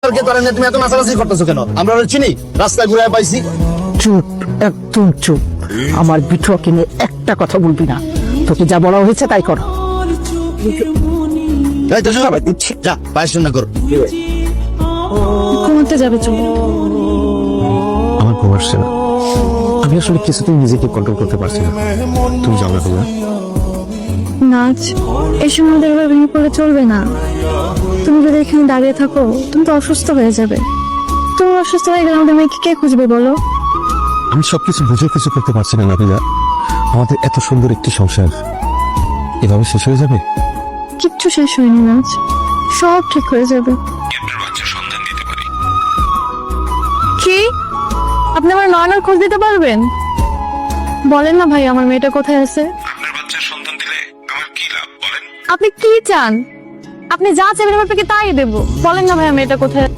ডাক্তারকে করেন না, তুমি এত নাচানাচি করতেছো কেন? আমরা ওরা চিনি, রাস্তায় ঘুরে পাইছি। চুপ, একদম চুপ। আমার বিঠুয়াকে নিয়ে একটা কথা বলবি না। তোকে যা বলা হয়েছে তাই কর। এই তো সবাই দিচ্ছি, যা পায়েস রান্না করো। ঘুমাতে যাবে চলো। আমার ঘুম আসছে না। আমি আসলে কিছুতেই নিজেকে কন্ট্রোল করতে পারছি না। তুমি যাও না তোমরা। নাচ এই সময় আমাদের এভাবে ভেঙে পড়লে চলবে না। তুমি যদি এখানে দাঁড়িয়ে থাকো তুমি তো অসুস্থ হয়ে যাবে। তুমি অসুস্থ হয়ে গেলে আমাদের মেয়েকে কে খুঁজবে বলো? আমি সবকিছু বুঝে কিছু করতে পারছি না নাবিলা। আমাদের এত সুন্দর একটি সংসার এভাবে শেষ হয়ে যাবে। কিচ্ছু শেষ হয়নি নাচ, সব ঠিক হয়ে যাবে। কি আপনি আমার নয়নার খোঁজ দিতে পারবেন? বলেন না ভাই, আমার মেয়েটা কোথায় আছে? আপনার বাচ্চার সন্তান দিলে আমার কি লাভ বলেন? আপনি কি চান? আপনি যা চাইবেন আপনাকে তাই দেবো। বলেন না ভাই, আমার মেয়েটা কোথায়?